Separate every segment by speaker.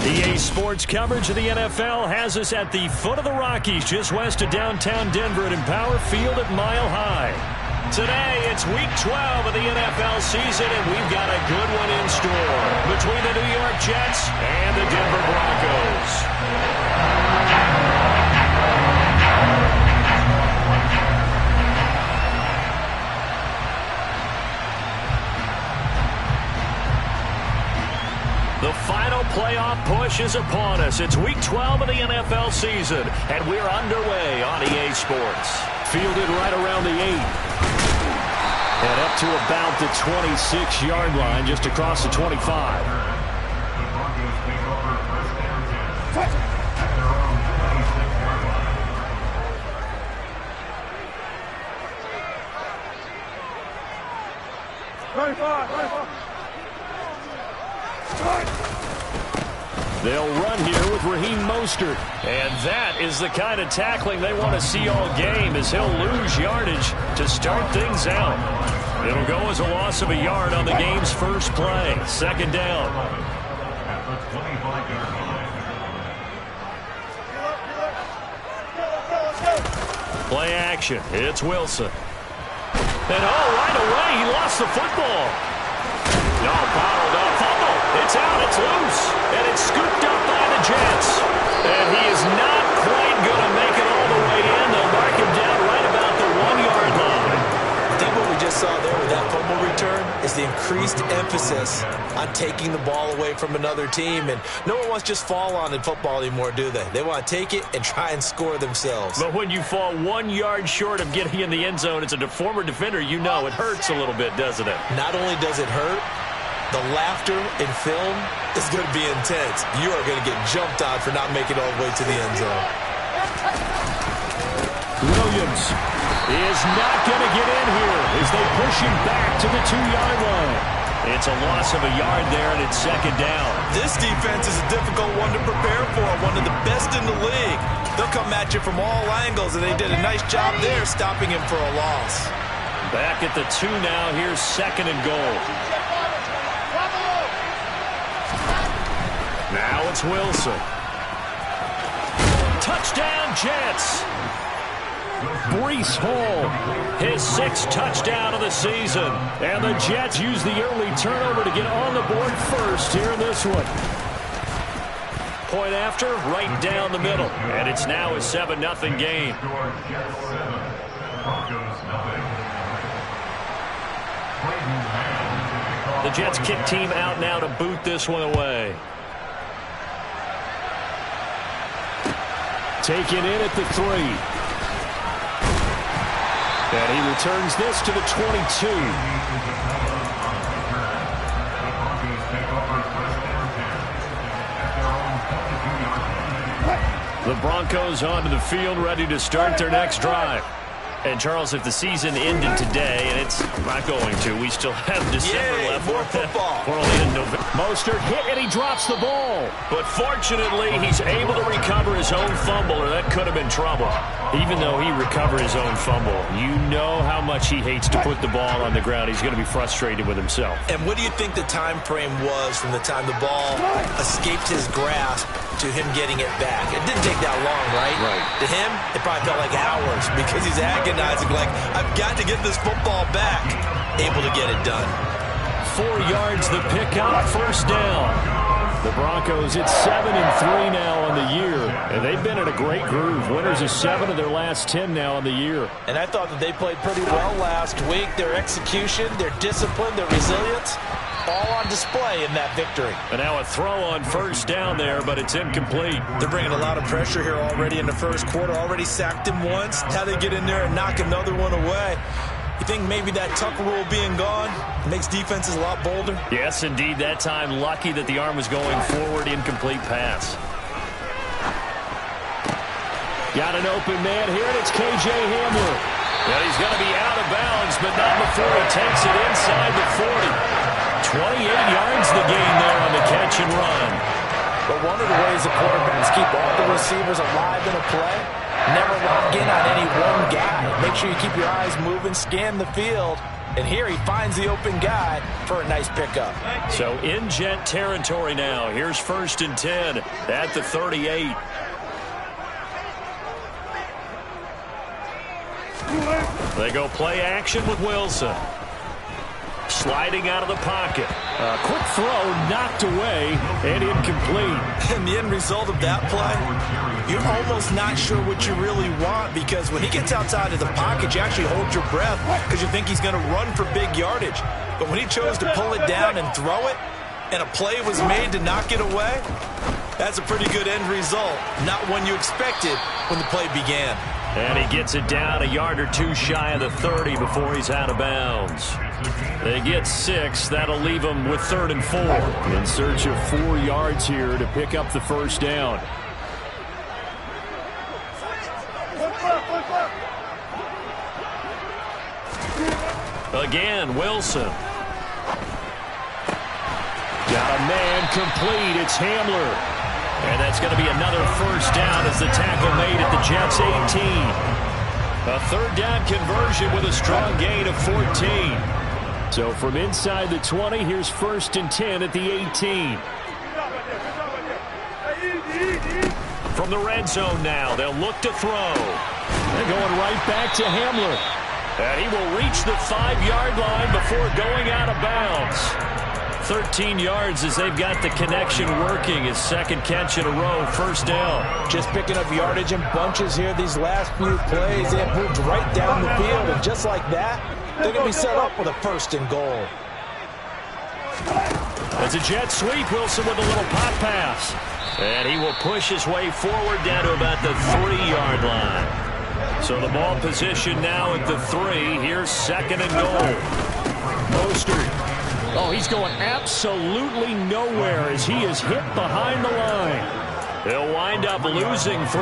Speaker 1: EA Sports coverage of the NFL has us at the foot of the Rockies, just west of downtown Denver at Empower Field at Mile High. Today, it's Week 12 of the NFL season, and we've got a good one in store between the New York Jets and the Denver Broncos. The final playoff push is upon us. It's Week 12 of the NFL season, and we're underway on EA Sports. Fielded right around the 8. And up to about the 26-yard line, just across the 25. They'll run here with Raheem Mostert. And that is the kind of tackling they want to see all game, as he'll lose yardage to start things out. It'll go as a loss of a yard on the game's first play. Second down. Play action. It's Wilson. And right away, he lost the football. No, bottled up. Fumble. It's out. It's loose. And it's scooped up by the Jets. And he is not quite going to make it all the way in. They'll mark him down right about the 1-yard line.
Speaker 2: I think what we just saw there with that fumble return is the increased emphasis on taking the ball away from another team. And no one wants to just fall on in football anymore, do they? They want to take it and try and score themselves.
Speaker 1: But when you fall 1 yard short of getting in the end zone as a former defender, you know it hurts a little bit, doesn't it?
Speaker 2: Not only does it hurt, the laughter in film is going to be intense. You are going to get jumped on for not making it all the way to the end zone.
Speaker 1: Williams is not going to get in here as they push him back to the 2-yard line. It's a loss of a yard there, and it's second down.
Speaker 2: This defense is a difficult one to prepare for, one of the best in the league. They'll come at you from all angles, and they did a nice job there stopping him for a loss.
Speaker 1: Back at the 2 now. Here's second and goal. Now it's Wilson. Touchdown, Jets. Breece Hall, his 6th touchdown of the season. And the Jets use the early turnover to get on the board first here in this one. Point after, right down the middle. And it's now a 7-0 game. The Jets kick team out now to boot this one away. Taken in at the 3. And he returns this to the 22. The Broncos onto the field, ready to start their next drive. And, Charles, if the season ended today, and it's not going to, we still have December left.
Speaker 2: More football.
Speaker 1: We're only in November. Mostert hit, and he drops the ball. But fortunately, he's able to recover his own fumble, or that could have been trouble. Even though he recovered his own fumble, you know how much he hates to put the ball on the ground. He's going to be frustrated with himself.
Speaker 2: And what do you think the time frame was from the time the ball escaped his grasp to him getting it back? It didn't take that long, right?
Speaker 1: Right.
Speaker 2: To him, it probably felt like hours because he's agonizing, like, I've got to get this football back. Able to get it done.
Speaker 1: 4 yards the pick up, first down. The Broncos, it's 7-3 now on the year, and they've been in a great groove. Winners of 7 of their last 10 now on the year.
Speaker 2: And I thought that they played pretty well last week. Their execution, their discipline, their resilience, all on display in that victory.
Speaker 1: And now a throw on first down there, but it's incomplete.
Speaker 2: They're bringing a lot of pressure here already in the first quarter. Already sacked him once. Now they get in there and knock another one away. You think maybe that tuck rule being gone makes defenses a lot bolder?
Speaker 1: Yes, indeed. That time, lucky that the arm was going forward. Incomplete pass. Got an open man here, and it's K.J. Hamler. And he's going to be out of bounds, but not before he takes it inside the 40. 28 yards the gain there on the catch and run.
Speaker 2: But one of the ways the quarterbacks keep all the receivers alive in a play, never lock in on any one guy. Make sure you keep your eyes moving, scan the field, And here he finds the open guy for a nice pickup.
Speaker 1: So in jet territory now. Here's 1st and 10 at the 38. They go play action with Wilson. Sliding out of the pocket. Quick throw knocked away and incomplete.
Speaker 2: And the end result of that play, you're almost not sure what you really want, because when he gets outside of the pocket, you actually hold your breath because you think he's going to run for big yardage. But when he chose to pull it down and throw it, and a play was made to knock it away, that's a pretty good end result. Not one you expected when the play began.
Speaker 1: And he gets it down a yard or two shy of the 30 before he's out of bounds. They get 6. That'll leave them with 3rd and 4. In search of 4 yards here to pick up the first down. Again, Wilson. Got a man complete. It's Hamler. And that's going to be another first down as the tackle made at the Jets' 18. A 3rd down conversion with a strong gain of 14. So from inside the 20, here's 1st and 10 at the 18. From the red zone now, they'll look to throw. They're going right back to Hamler. And he will reach the 5-yard line before going out of bounds. 13 yards as they've got the connection working. His 2nd catch in a row, 1st down.
Speaker 2: Just picking up yardage in bunches here these last few plays. They have moved right down the field, and just like that, they're going to be set up with a 1st and goal.
Speaker 1: It's a jet sweep. Wilson with a little pop pass. And he will push his way forward down to about the 3-yard line. So the ball position now at the 3. Here's 2nd and goal. Mostert. Oh, he's going absolutely nowhere as he is hit behind the line. He'll wind up losing 3.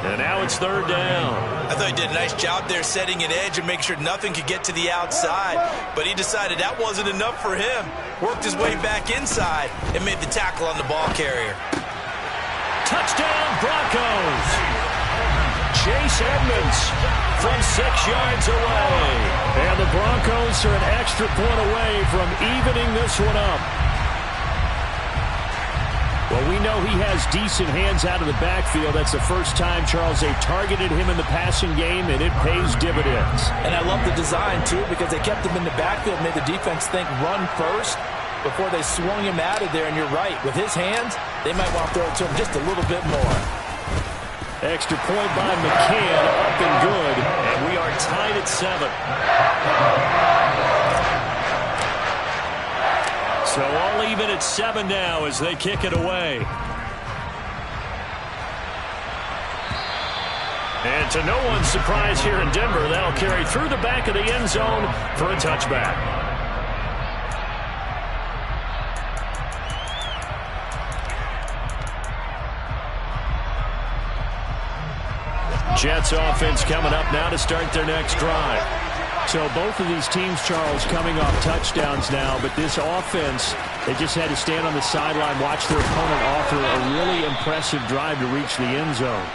Speaker 1: And now it's 3rd down.
Speaker 2: I thought he did a nice job there setting an edge and make sure nothing could get to the outside. But he decided that wasn't enough for him. Worked his way back inside and made the tackle on the ball carrier.
Speaker 1: Touchdown, Broncos. Chase Edmonds from 6 yards away. And the Broncos are an extra point away from evening this one up. Well, we know he has decent hands out of the backfield. That's the first time, Charles, they targeted him in the passing game, and it pays dividends.
Speaker 2: And I love the design, too, because they kept him in the backfield, made the defense think run first before they swung him out of there. And you're right, with his hands, they might want to throw it to him just a little bit more.
Speaker 1: Extra point by McCann, up and good, and we are tied at 7. So all even at 7 now as they kick it away. And to no one's surprise here in Denver, that'll carry through the back of the end zone for a touchback. Jets offense coming up now to start their next drive. So both of these teams, Charles, coming off touchdowns now, but this offense, they just had to stand on the sideline, watch their opponent offer a really impressive drive to reach the end zone.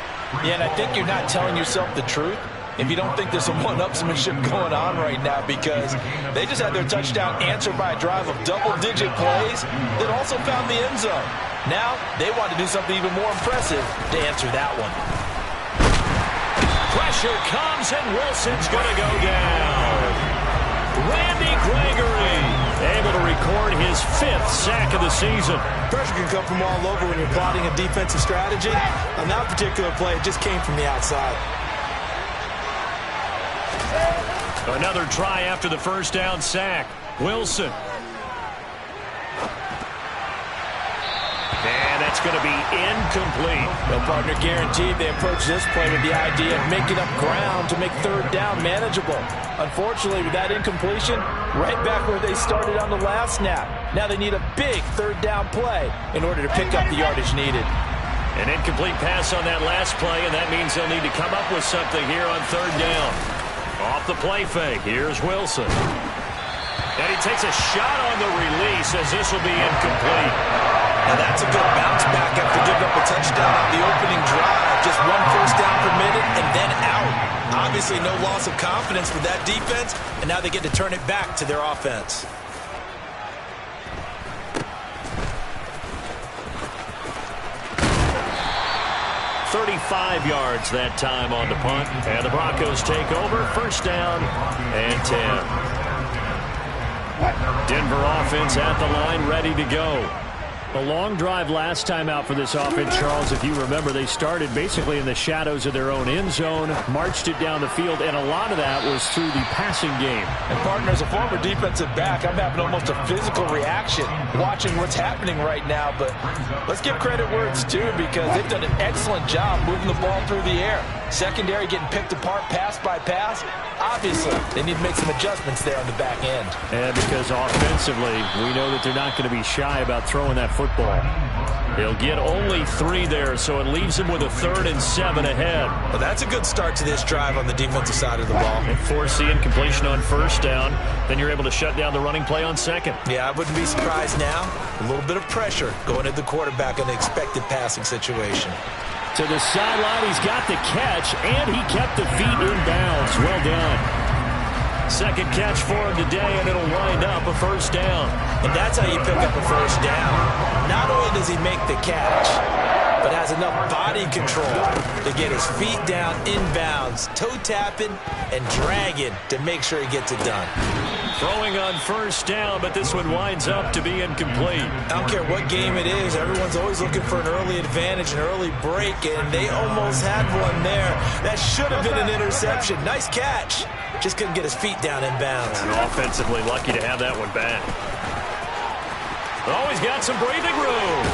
Speaker 2: Yeah, and I think you're not telling yourself the truth if you don't think there's some one-upsmanship going on right now, because they just had their touchdown answered by a drive of double-digit plays that also found the end zone. Now they want to do something even more impressive to answer that one.
Speaker 1: Pressure comes, and Wilson's going to go down. Randy Gregory able to record his 5th sack of the season.
Speaker 2: Pressure can come from all over when you're plotting a defensive strategy. On that particular play, it just came from the outside.
Speaker 1: Another try after the first down sack. Wilson. And that's going to be incomplete.
Speaker 2: The partner guaranteed they approach this play with the idea of making up ground to make 3rd down manageable. Unfortunately, with that incompletion, right back where they started on the last snap. Now they need a big 3rd down play in order to pick up the yardage needed.
Speaker 1: An incomplete pass on that last play, and that means they'll need to come up with something here on 3rd down. Off the play fake, here's Wilson. And he takes a shot on the release as this will be incomplete.
Speaker 2: Now that's a good bounce back after giving up a touchdown on the opening drive. Just 1 first down permitted and then out. Obviously, no loss of confidence for that defense, and now they get to turn it back to their offense.
Speaker 1: "35 yards that time on the punt, and the Broncos take over. First down and 10. Denver offense at the line, ready to go.
Speaker 3: A long drive last time out for this offense, Charles. If you remember, they started basically in the shadows of their own end zone, marched it down the field, and a lot of that was through the passing game.
Speaker 4: And, partner, as a former defensive back, I'm having almost a physical reaction watching what's happening right now. But let's give credit where it's due, because they've done an excellent job moving the ball through the air. Secondary getting picked apart pass by pass. Obviously, they need to make some adjustments there on the back end.
Speaker 3: And because offensively, we know that they're not going to be shy about throwing that football.
Speaker 1: He'll get only 3 there, so it leaves him with a 3rd and 7 ahead.
Speaker 2: Well, that's a good start to this drive on the defensive side of the ball.
Speaker 1: And force the incompletion on first down, then you're able to shut down the running play on second.
Speaker 2: Yeah, I wouldn't be surprised now. A little bit of pressure going at the quarterback in an expected passing situation.
Speaker 3: To the sideline, he's got the catch, and he kept the feet in bounds. Well done.
Speaker 1: Second catch for him today, and it'll wind up a first down.
Speaker 2: And that's how you pick up a first down. Not only does he make the catch, but has enough body control to get his feet down inbounds, toe tapping and dragging to make sure he gets it done.
Speaker 1: Throwing on first down, but this one winds up to be incomplete.
Speaker 2: I don't care what game it is. Everyone's always looking for an early advantage, an early break, and they almost had one there. That should have been an interception. Nice catch. Just couldn't get his feet down inbounds.
Speaker 1: And offensively lucky to have that one back. Oh, he's got some breathing room.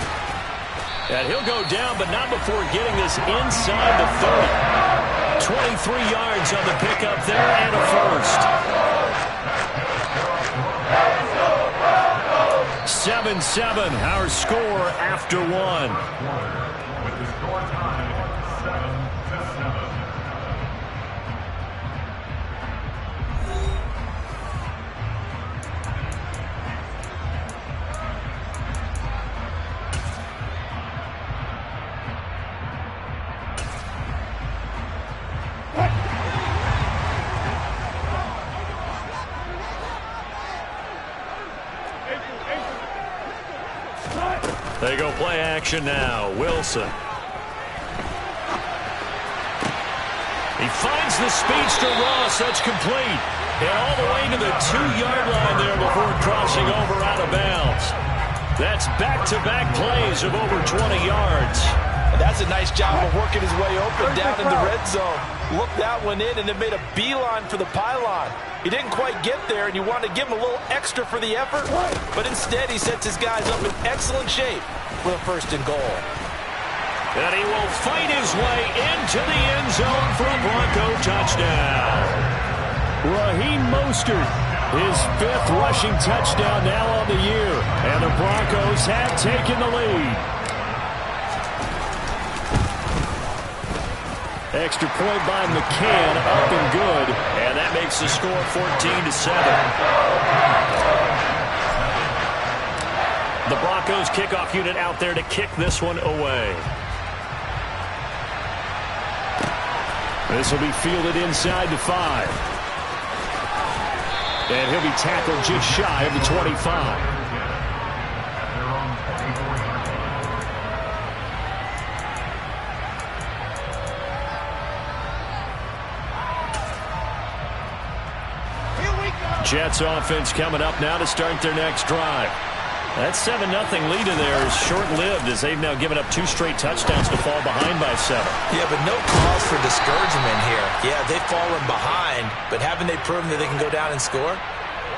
Speaker 1: And he'll go down, but not before getting this inside the 30. 23 yards on the pickup there, and a first. 7-7, our score after 1. They go play action now. Wilson. He finds the speedster Ross. That's complete. And all the way to the 2-yard line there before crossing over out of bounds. That's back-to-back plays of over 20 yards.
Speaker 4: And that's a nice job of working his way open down in the red zone. Looked that one in and then made a beeline for the pylon. He didn't quite get there, and you wanted to give him a little extra for the effort, but instead he sets his guys up in excellent shape for the 1st and goal.
Speaker 1: And he will fight his way into the end zone for a Bronco touchdown.
Speaker 3: Raheem Mostert, his 5th rushing touchdown now on the year, and the Broncos have taken the lead. Extra point by McCann, up and good.
Speaker 1: And that makes the score 14-7. The Broncos kickoff unit out there to kick this one away.
Speaker 3: This will be fielded inside the 5. And he'll be tackled just shy of the 25.
Speaker 1: Jets offense coming up now to start their next drive. That 7-0 lead in there is short-lived as they've now given up 2 straight touchdowns to fall behind by 7.
Speaker 2: Yeah, but no cause for discouragement here. Yeah, they've fallen behind, but haven't they proven that they can go down and score?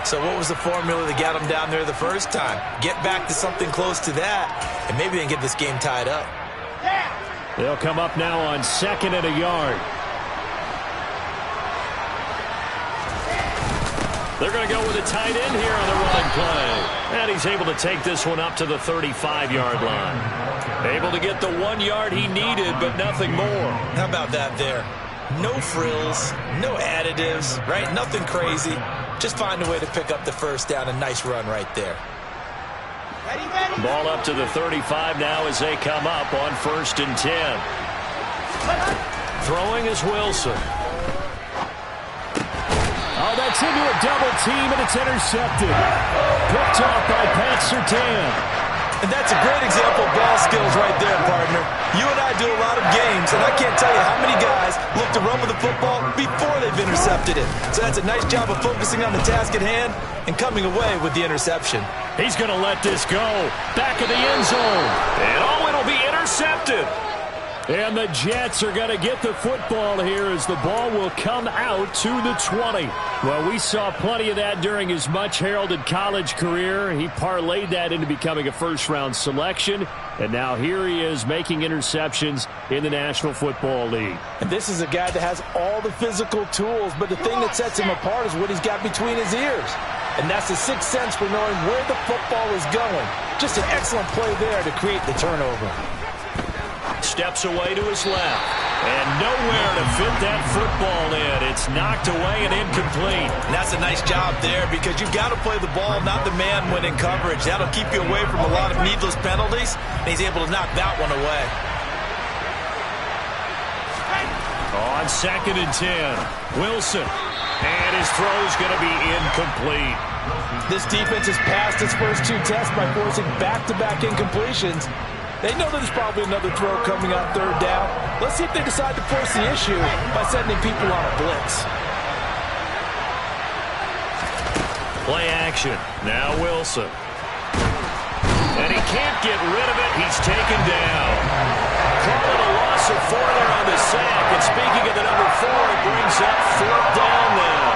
Speaker 2: So what was the formula that got them down there the first time? Get back to something close to that, and maybe they can get this game tied up.
Speaker 3: They'll come up now on 2nd and a yard.
Speaker 1: They're going to go with a tight end here on the running play. And he's able to take this one up to the 35-yard line. Able to get the 1 yard he needed, but nothing more.
Speaker 2: How about that there? No frills, no additives, right? Nothing crazy. Just find a way to pick up the first down. A nice run right there.
Speaker 1: Ball up to the 35 now as they come up on 1st and 10. Throwing is Wilson.
Speaker 3: Gets into a double team, and it's intercepted. Picked off by Pat Surtain.
Speaker 2: And that's a great example of ball skills right there, partner. You and I do a lot of games, and I can't tell you how many guys look to run with the football before they've intercepted it. So that's a nice job of focusing on the task at hand and coming away with the interception.
Speaker 3: He's going to let this go. Back of the end zone.
Speaker 1: And it'll be intercepted.
Speaker 3: And the Jets are going to get the football here as the ball will come out to the 20. Well, we saw plenty of that during his much-heralded college career. He parlayed that into becoming a first-round selection. And now here he is making interceptions in the National Football League.
Speaker 4: And this is a guy that has all the physical tools, but the thing that sets him apart is what he's got between his ears. And that's the sixth sense for knowing where the football is going. Just an excellent play there to create the turnover.
Speaker 1: Steps away to his left. And nowhere to fit that football in. It's knocked away and incomplete.
Speaker 2: And that's a nice job there because you've got to play the ball, not the man when in coverage. That'll keep you away from a lot of needless penalties. And he's able to knock that one away.
Speaker 1: On 2nd and 10, Wilson. And his throw's going to be incomplete.
Speaker 4: This defense has passed its first two tests by forcing back-to-back incompletions. They know there's probably another throw coming on 3rd down. Let's see if they decide to force the issue by sending people on a blitz.
Speaker 1: Play action. Now Wilson. And he can't get rid of it. He's taken down. Call it a loss of 4 there on the sack. And speaking of the number 4, it brings up 4th down now.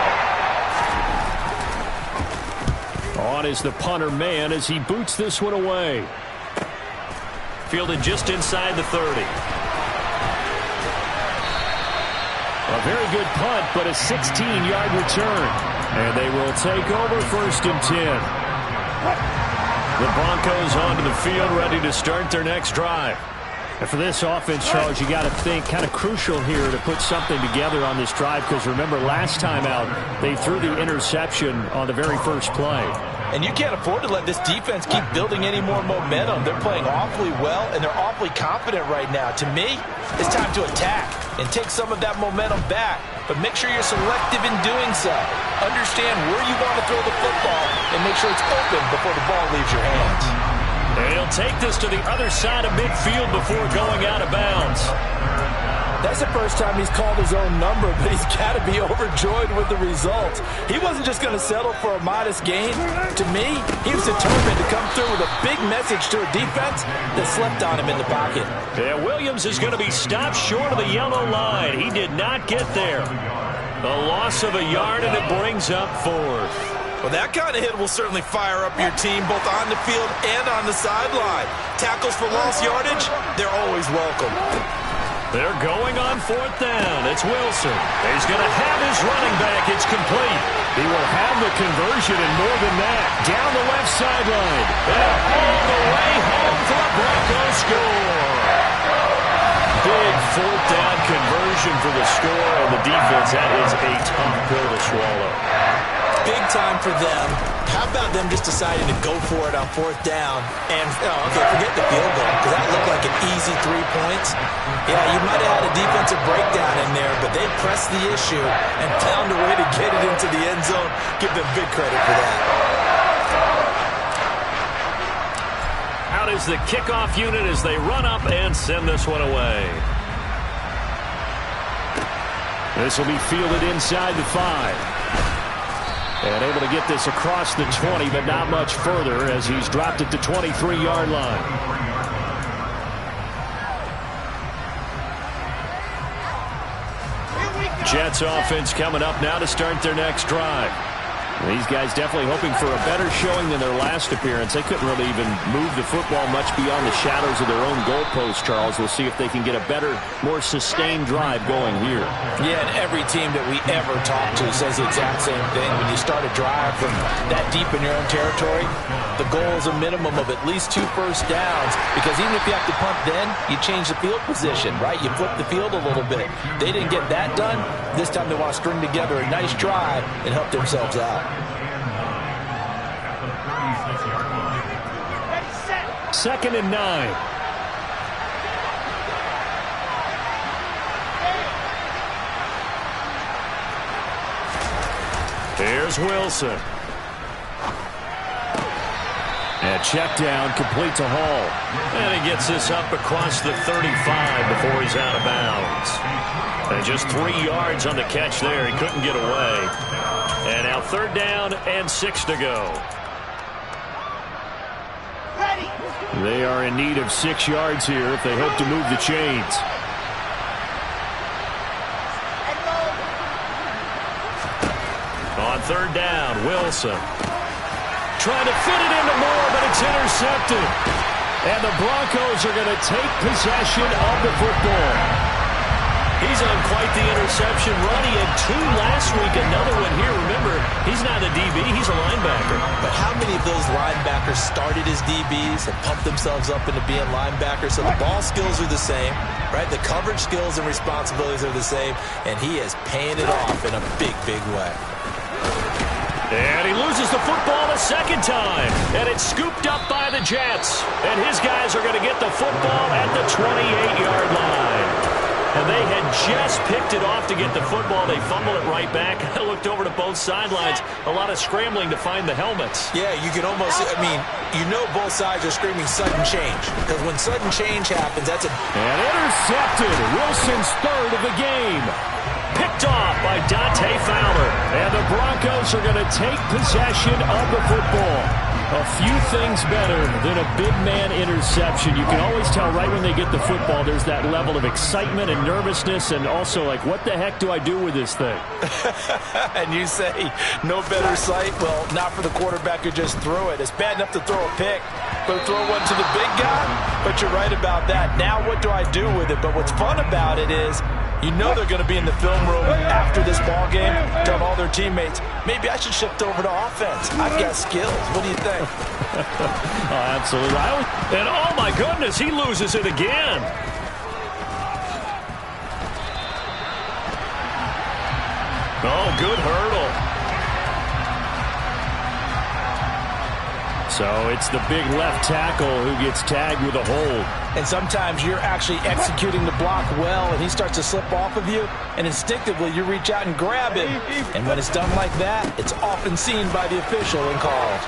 Speaker 3: On is the punter man as he boots this one away.
Speaker 1: Fielded just inside the 30.
Speaker 3: A very good punt, but a 16-yard return. And they will take over 1st and 10. The Broncos onto the field, ready to start their next drive. And for this offense, Charles, you got to think kind of crucial here to put something together on this drive because remember, last time out, they threw the interception on the very first play.
Speaker 4: And you can't afford to let this defense keep building any more momentum. They're playing awfully well, and they're awfully confident right now. To me, it's time to attack and take some of that momentum back. But make sure you're selective in doing so. Understand where you want to throw the football and make sure it's open before the ball leaves your hands.
Speaker 1: And he'll take this to the other side of midfield before going out of bounds.
Speaker 4: That's the first time he's called his own number, but he's got to be overjoyed with the result. He wasn't just going to settle for a modest gain. To me, he was determined to come through with a big message to a defense that slept on him in the pocket.
Speaker 1: Yeah, Williams is going to be stopped short of the yellow line. He did not get there. A loss of a yard, and it brings up 4th.
Speaker 2: Well, that kind of hit will certainly fire up your team both on the field and on the sideline. Tackles for lost yardage, they're always welcome.
Speaker 1: They're going on 4th down. It's Wilson. He's going to have his running back. It's complete.
Speaker 3: He will have the conversion and more than that. Down the left sideline.
Speaker 1: And all the way home for the Broncos score. Big 4th down conversion for the score, and the defense, that is a tough pill to swallow.
Speaker 2: Big time for them. How about them just deciding to go for it on 4th down and, okay, forget the field goal because that looked like an easy 3 points. Yeah, you might have had a defensive breakdown in there, but they pressed the issue and found a way to get it into the end zone. Give them big credit for that.
Speaker 1: Out is the kickoff unit as they run up and send this one away.
Speaker 3: This will be fielded inside the 5. And able to get this across the 20, but not much further as he's dropped it to 23-yard line. Jets offense coming up now to start their next drive. These guys definitely hoping for a better showing than their last appearance. They couldn't really even move the football much beyond the shadows of their own goalpost, Charles. We'll see if they can get a better, more sustained drive going here.
Speaker 4: Yeah, and every team that we ever talk to says the exact same thing. When you start a drive from that deep in your own territory, the goal is a minimum of at least 2 first downs because even if you have to punt then, you change the field position, right? You flip the field a little bit. They didn't get that done. This time they want to string together a nice drive and help themselves out.
Speaker 3: 2nd and 9.
Speaker 1: Here's Wilson.
Speaker 3: And check down, complete to Hall.
Speaker 1: And he gets this up across the 35 before he's out of bounds. And just 3 yards on the catch there. He couldn't get away. And now 3rd down and 6 to go.
Speaker 3: They are in need of 6 yards here if they hope to move the chains.
Speaker 1: On 3rd down, Wilson. Trying to fit it into Moore, but it's intercepted. And the Broncos are going to take possession of the football. He's on quite the interception run. He had 2 last week, another one here. Remember, he's not a DB, he's a linebacker.
Speaker 2: But how many of those linebackers started as DBs and pumped themselves up into being linebackers? So the ball skills are the same, right? The coverage skills and responsibilities are the same, and he is paying it off in a big, big way.
Speaker 1: And he loses the football a 2nd time. And it's scooped up by the Jets. And his guys are going to get the football at the 28-yard line. And they had just picked it off to get the football. They fumble it right back. I looked over to both sidelines. A lot of scrambling to find the helmets.
Speaker 2: Yeah, you can almost, you know both sides are screaming sudden change. Because when sudden change happens, that's a...
Speaker 3: And intercepted. Wilson's 3rd of the game.
Speaker 1: Picked off by Dante Fowler.
Speaker 3: And the Broncos are going to take possession of the football. A few things better than a big man interception. You can always tell right when they get the football, there's that level of excitement and nervousness, and also like, what the heck do I do with this thing?
Speaker 4: And you say, no better sight? Well, not for the quarterback who just threw it. It's bad enough to throw a pick, but throw one to the big guy? But you're right about that. Now what do I do with it? But what's fun about it is, you know they're going to be in the film room after this ball game, telling all their teammates, maybe I should shift over to offense. I've got skills. What do you think?
Speaker 3: Oh, absolutely.
Speaker 1: And oh my goodness, he loses it again. Oh, good hurdle.
Speaker 3: So it's the big left tackle who gets tagged with a hold.
Speaker 4: And sometimes you're actually executing the block well, and he starts to slip off of you, and instinctively you reach out and grab him. And when it's done like that, it's often seen by the official and called.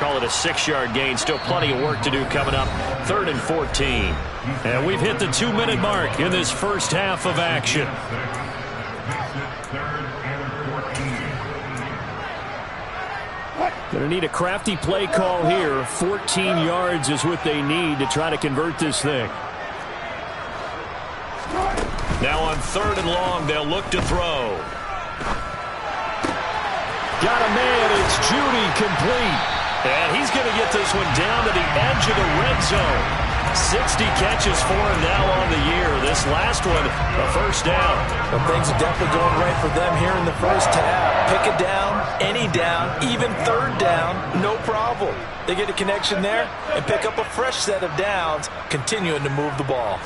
Speaker 1: Call it a 6-yard gain. Still plenty of work to do coming up. 3rd and 14. And we've hit the 2-minute mark in this first half of action.
Speaker 3: Going to need a crafty play call here. 14 yards is what they need to try to convert this thing.
Speaker 1: Now on 3rd and long, they'll look to throw.
Speaker 3: Got a man. It's Judy, complete.
Speaker 1: And he's going to get this one down to the edge of the red zone. 60 catches for him now on the year. This last one, a 1st down.
Speaker 4: Well, things are definitely going right for them here in the first half. Pick a down, any down, even 3rd down, no problem. They get a connection there and pick up a fresh set of downs, continuing to move the ball.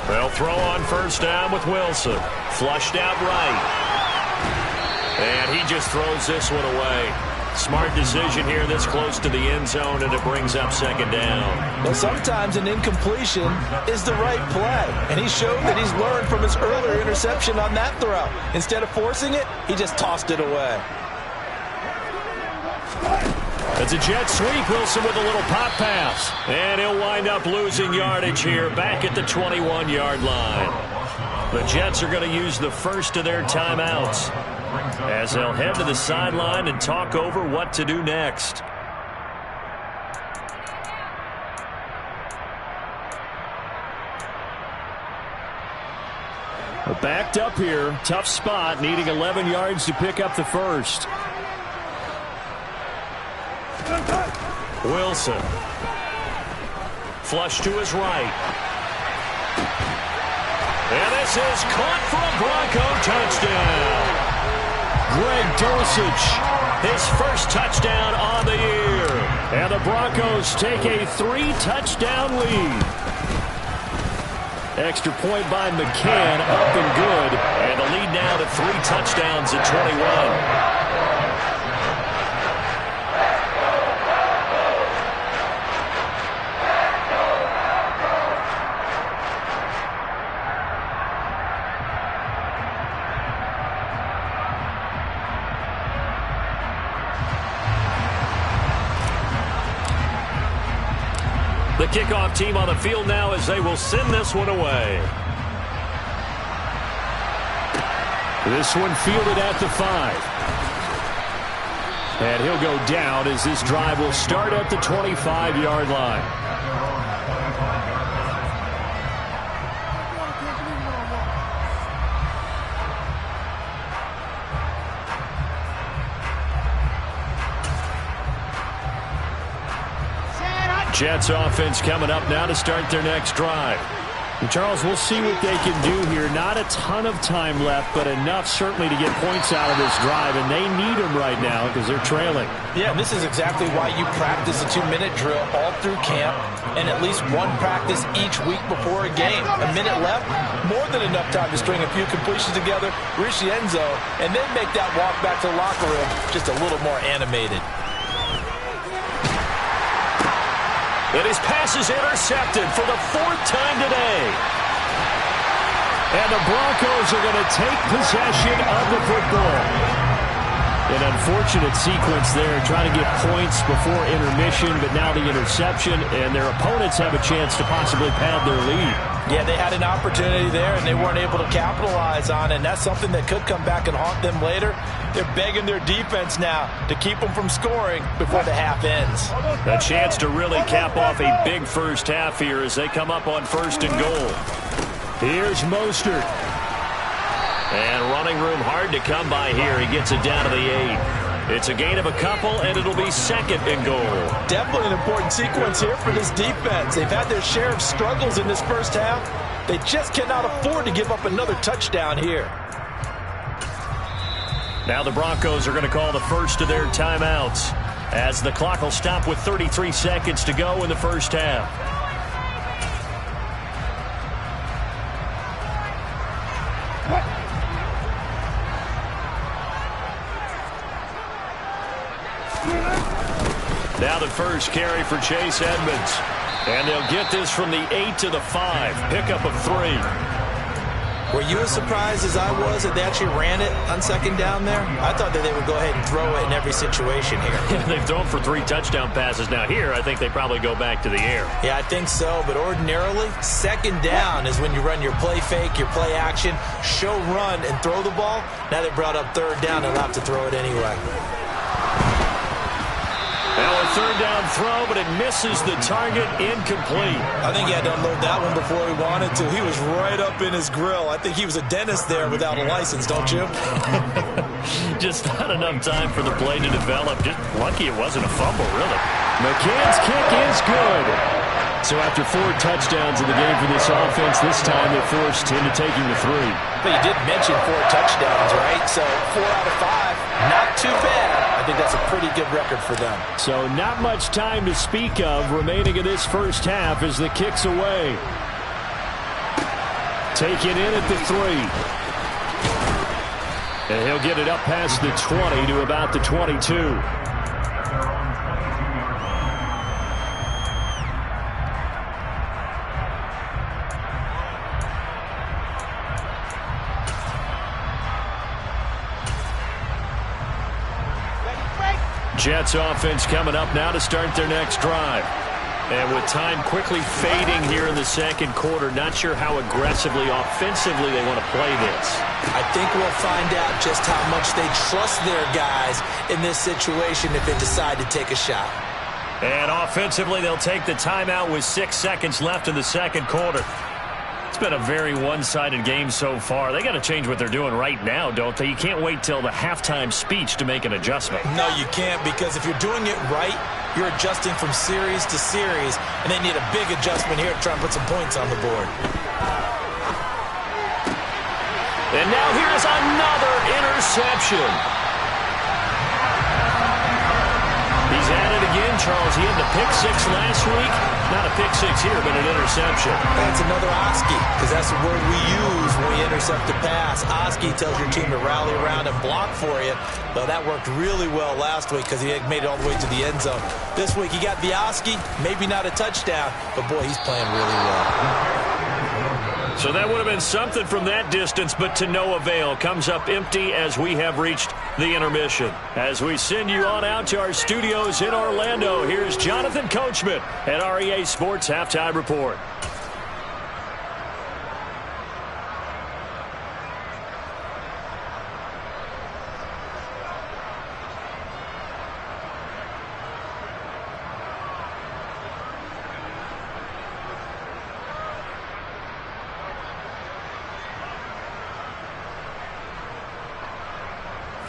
Speaker 1: They'll throw on 1st down with Wilson. Flushed out right. And he just throws this one away. Smart decision here this close to the end zone, and it brings up 2nd down.
Speaker 4: Well, sometimes an incompletion is the right play, and he showed that he's learned from his earlier interception on that throw. Instead of forcing it, he just tossed it away.
Speaker 1: It's a jet sweep. Wilson with a little pop pass, and he'll wind up losing yardage here back at the 21-yard line. The Jets are going to use the first of their timeouts as they'll head to the sideline and talk over what to do next.
Speaker 3: We're backed up here. Tough spot, needing 11 yards to pick up the first.
Speaker 1: Wilson. Flush to his right. And this is caught for a Bronco touchdown.
Speaker 3: Greg Dulcich,
Speaker 1: his first touchdown on the year.
Speaker 3: And the Broncos take a 3-touchdown lead. Extra point by McCann, up and good.
Speaker 1: And the lead now to 3 touchdowns at 21. The kickoff team on the field now as they will send this one away.
Speaker 3: This one fielded at the 5. And he'll go down as this drive will start at the 25-yard line. Jets offense coming up now to start their next drive. And Charles, we'll see what they can do here. Not a ton of time left, but enough certainly to get points out of this drive, and they need them right now because they're trailing.
Speaker 4: Yeah, and this is exactly why you practice a 2-minute drill all through camp and at least one practice each week before a game. A minute left, more than enough time to string a few completions together, reach the end zone, and then make that walk back to the locker room just a little more animated.
Speaker 1: And his pass is intercepted for the 4th time today.
Speaker 3: And the Broncos are going to take possession of the football. An unfortunate sequence there, trying to get points before intermission, but now the interception, and their opponents have a chance to possibly pad their lead.
Speaker 4: Yeah, they had an opportunity there, and they weren't able to capitalize on it, and that's something that could come back and haunt them later. They're begging their defense now to keep them from scoring before the half ends.
Speaker 1: A chance to really cap off a big first half here as they come up on 1st and goal.
Speaker 3: Here's Mostert.
Speaker 1: And running room hard to come by here. He gets it down to the 8. It's a gain of a couple, and it'll be 2nd and goal.
Speaker 4: Definitely an important sequence here for this defense. They've had their share of struggles in this first half. They just cannot afford to give up another touchdown here.
Speaker 1: Now the Broncos are going to call the first of their timeouts as the clock will stop with 33 seconds to go in the first half. Now the first carry for Chase Edmonds. And they'll get this from the 8 to the 5. Pickup of 3.
Speaker 2: Were you as surprised as I was that they actually ran it on 2nd down there? I thought that they would go ahead and throw it in every situation here.
Speaker 1: Yeah, they've thrown for 3 touchdown passes. Now here, I think they probably go back to the air.
Speaker 2: Yeah, I think so. But ordinarily, 2nd down is when you run your play fake, your play action, show run, and throw the ball. Now they brought up 3rd down. They'll have to throw it anyway.
Speaker 1: Now a 3rd down throw, but it misses the target, incomplete.
Speaker 2: I think he had to unload that one before he wanted to. He was right up in his grill. I think he was a dentist there without a license, don't you?
Speaker 1: Just not enough time for the play to develop. Just lucky it wasn't a fumble, really.
Speaker 3: McCann's kick is good. So after 4 touchdowns in the game for this offense, this time they forced him to taking the 3.
Speaker 4: But you did mention 4 touchdowns, right? So 4 out of 5, not too bad. I think that's a pretty good record for them.
Speaker 3: So not much time to speak of remaining in this first half as the kick's away. Taken in at the 3. And he'll get it up past the 20 to about the 22. Jets offense coming up now to start their next drive.
Speaker 1: And with time quickly fading here in the 2nd quarter, not sure how aggressively, offensively they want to play this.
Speaker 2: I think we'll find out just how much they trust their guys in this situation if they decide to take a shot.
Speaker 1: And offensively, they'll take the timeout with 6 seconds left in the 2nd quarter. It's been a very one-sided game so far. They got to change what they're doing right now, don't they? You can't wait till the halftime speech to make an adjustment.
Speaker 2: No, you can't, because if you're doing it right, you're adjusting from series to series, and they need a big adjustment here to try and put some points on the board.
Speaker 1: And now here's another interception. He's at it again, Charles. He had the pick 6 last week. Not a pick 6 here, but an interception.
Speaker 2: That's another Oski, because that's the word we use when we intercept a pass. Oski tells your team to rally around and block for you. Well, that worked really well last week because he made it all the way to the end zone. This week, he got the Oski, maybe not a touchdown, but boy, he's playing really well.
Speaker 1: So that would have been something from that distance, but to no avail. Comes up empty as we have reached the intermission. As we send you on out to our studios in Orlando, here's Jonathan Coachman at REA Sports Halftime Report.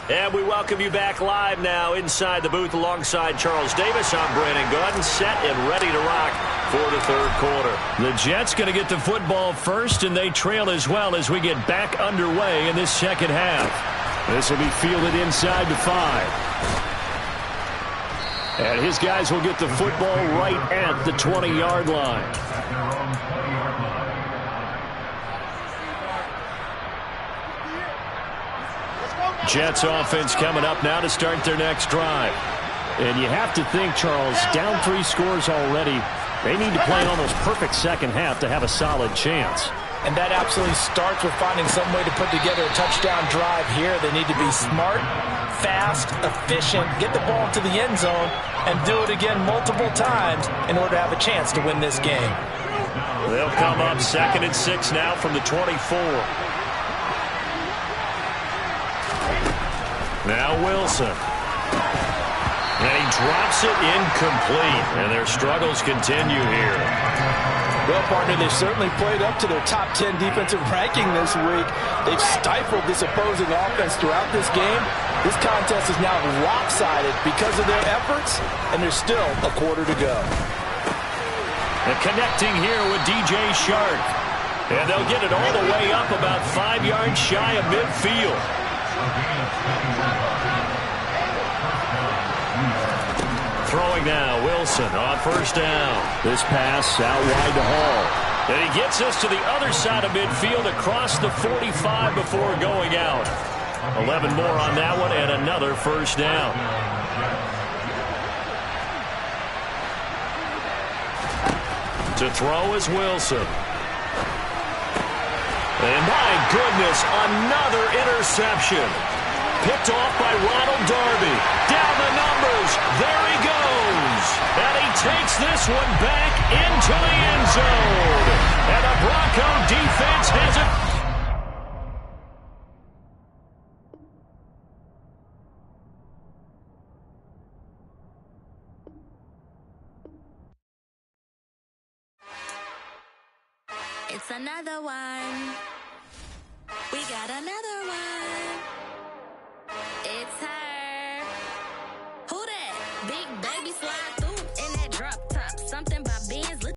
Speaker 1: And we welcome you back live now inside the booth alongside Charles Davis. I'm Brandon Gaudin, set and ready to rock for the third quarter.
Speaker 3: The Jets going to get the football first, and they trail as well as we get back underway in this second half. This will be fielded inside the 5. And his guys will get the football right at the 20-yard line. Jets offense coming up now to start their next drive. And you have to think, Charles, down 3 scores already. They need to play an almost perfect second half to have a solid chance.
Speaker 4: And that absolutely starts with finding some way to put together a touchdown drive here. They need to be smart, fast, efficient, get the ball to the end zone, and do it again multiple times in order to have a chance to win this game.
Speaker 1: They'll come up 2nd and 6 now from the 24. Now Wilson. And he drops it incomplete. And their struggles continue here.
Speaker 4: Well, partner, they've certainly played up to their top 10 defensive ranking this week. They've stifled this opposing offense throughout this game. This contest is now lopsided because of their efforts, and there's still a quarter to go.
Speaker 1: And connecting here with DJ Shark. And they'll get it all the way up about 5 yards shy of midfield. Throwing now, Wilson on first down.
Speaker 3: This pass out wide to Hall.
Speaker 1: And he gets us to the other side of midfield across the 45 before going out. 11 more on that one and another first down. To throw is Wilson. And my goodness, another interception. Picked off by Ronald Darby. Down the numbers. There he goes. And he takes this one back into the end zone. And the Bronco defense has it.
Speaker 5: It's another one. We got another one. It's her. Who that? Big baby slide.